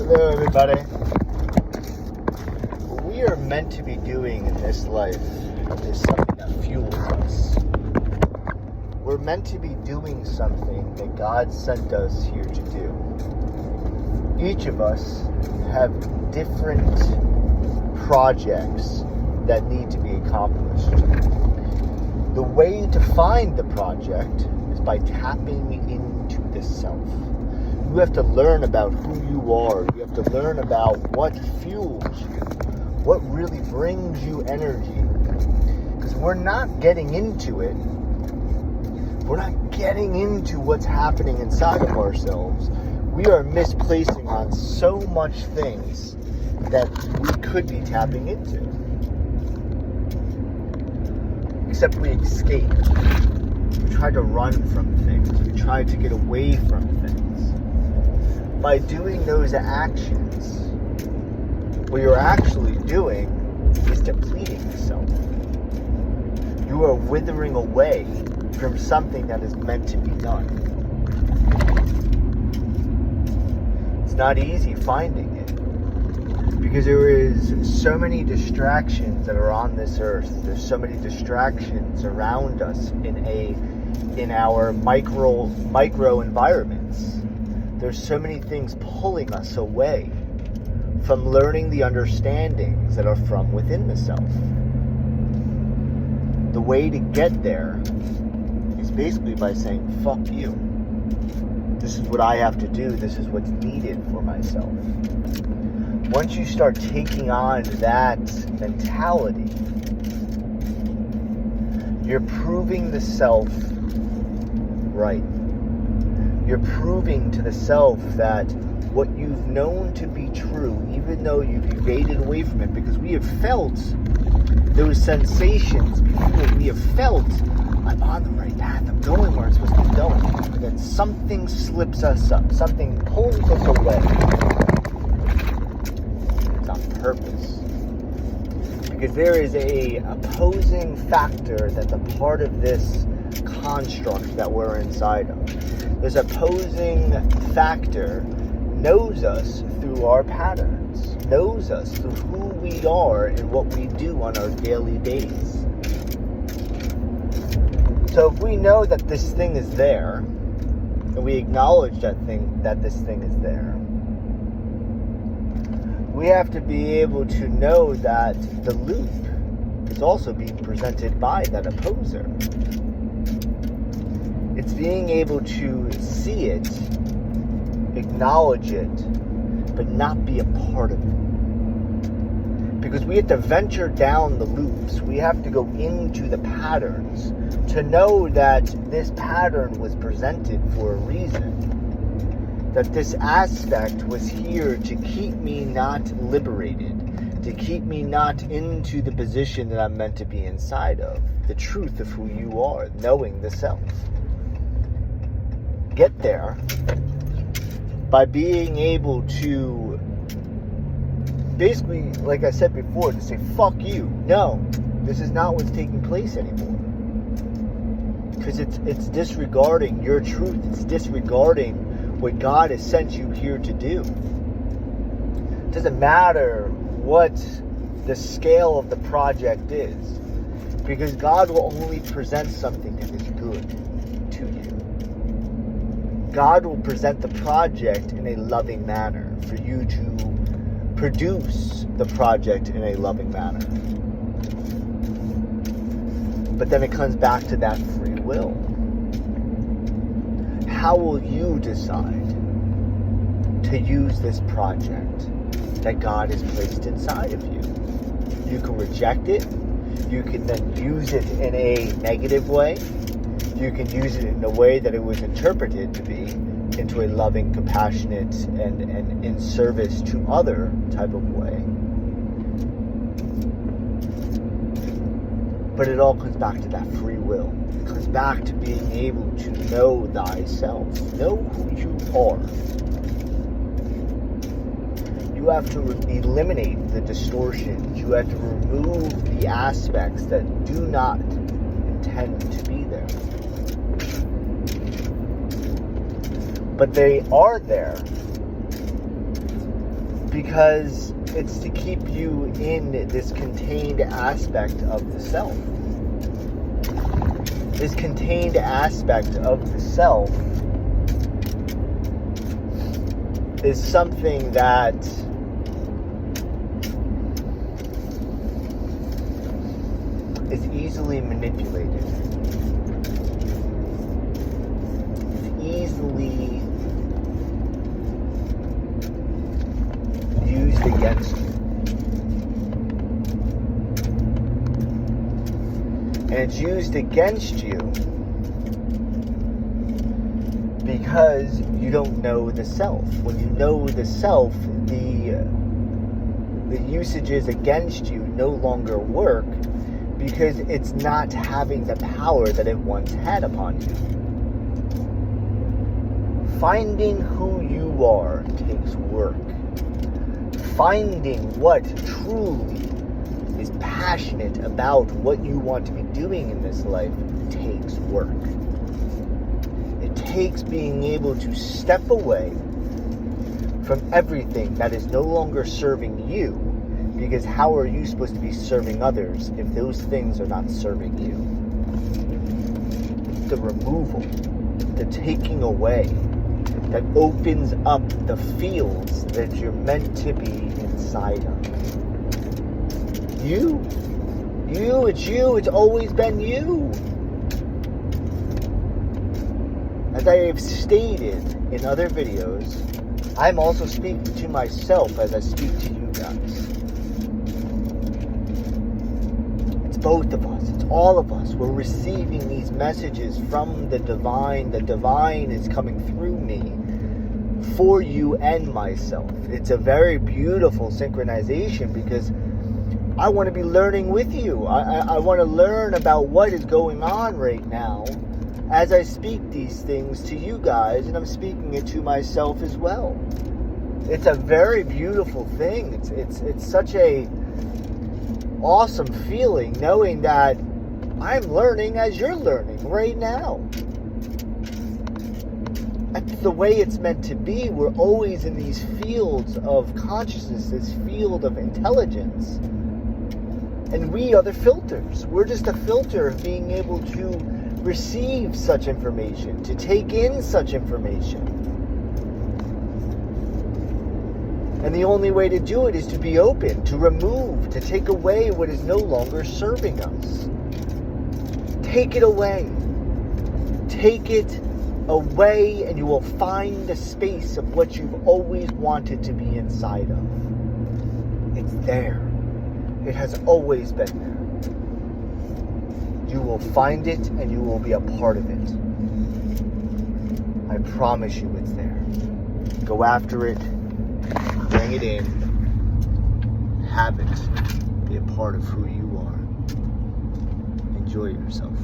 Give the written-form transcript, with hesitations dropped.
Hello, everybody. What we are meant to be doing in this life is something that fuels us. We're meant to be doing something that God sent us here to do. Each of us have different projects that need to be accomplished. The way to find the project is by tapping into the self. You have to learn about who you are. You have to learn about what fuels you, what really brings you energy. Because we're not getting into it. We're not getting into what's happening inside of ourselves. We are misplacing on so much things that we could be tapping into. Except we escape. We try to run from things. We try to get away from things. By doing those actions, what you're actually doing is depleting yourself. You are withering away from something that is meant to be done. It's not easy finding it because there is so many distractions that are on this earth. There's so many distractions around us in our micro environments. There's so many things pulling us away from learning the understandings that are from within the self. The way to get there is basically by saying, fuck you. This is what I have to do. This is what's needed for myself. Once you start taking on that mentality, you're proving the self right. You're proving to the self that what you've known to be true, even though you've evaded away from it, because we have felt those sensations before. We have felt, I'm on the right path, I'm going where I'm supposed to be going. But then something slips us up, something pulls us away. It's on purpose. Because there is a opposing factor that's a part of this construct that we're inside of. This opposing factor knows us through our patterns, knows us through who we are and what we do on our daily days. So if we know that this thing is there, and we acknowledge that this thing is there, we have to be able to know that the loop is also being presented by that opposer. It's being able to see it, acknowledge it, but not be a part of it. Because we have to venture down the loops. We have to go into the patterns to know that this pattern was presented for a reason. That this aspect was here to keep me not liberated, to keep me not into the position that I'm meant to be inside of. The truth of who you are, knowing the self. Get there by being able to basically, like I said before, to say, fuck you. No, this is not what's taking place anymore. Because it's disregarding your truth. It's disregarding what God has sent you here to do. It doesn't matter what the scale of the project is. Because God will only present something that is good to you. God will present the project in a loving manner for you to produce the project in a loving manner. But then it comes back to that free will. How will you decide to use this project that God has placed inside of you? You can reject it. You can then use it in a negative way. You can use it in a way that it was interpreted to be, into a loving, compassionate, and in service to other type of way. But it all comes back to that free will. It comes back to being able to know thyself. Know who you are. You have to eliminate the distortions. You have to remove the aspects that do not intend to be there. But they are there Because it's to keep you in this contained aspect of the self. This contained aspect of the self is something that is easily manipulated. It's easily used against you. And it's used against you because you don't know the self. When you know the self, the usages against you no longer work because it's not having the power that it once had upon you. Finding who you are takes work. Finding what truly is passionate about what you want to be doing in this life takes work. It takes being able to step away from everything that is no longer serving you, because how are you supposed to be serving others if those things are not serving you? The removal, the taking away, that opens up the fields that you're meant to be inside of. It's always been you. As I have stated in other videos, I'm also speaking to myself as I speak to you guys. It's both of us. It's all of us. We're receiving these messages from the divine. The divine is coming through me for you and myself. It's a very beautiful synchronization because I want to be learning with you. I want to learn about what is going on right now as I speak these things to you guys, and I'm speaking it to myself as well. It's a very beautiful thing. It's such a awesome feeling knowing that I'm learning as you're learning right now. That's the way it's meant to be. We're always in these fields of consciousness, this field of intelligence. And we are the filters. We're just a filter of being able to receive such information, to take in such information. And the only way to do it is to be open, to remove, to take away what is no longer serving us. Take it away. Take it away and you will find the space of what you've always wanted to be inside of. It's there. It has always been there. You will find it and you will be a part of it. I promise you it's there. Go after it. Bring it in. Have it. Be a part of who you are. Enjoy yourself.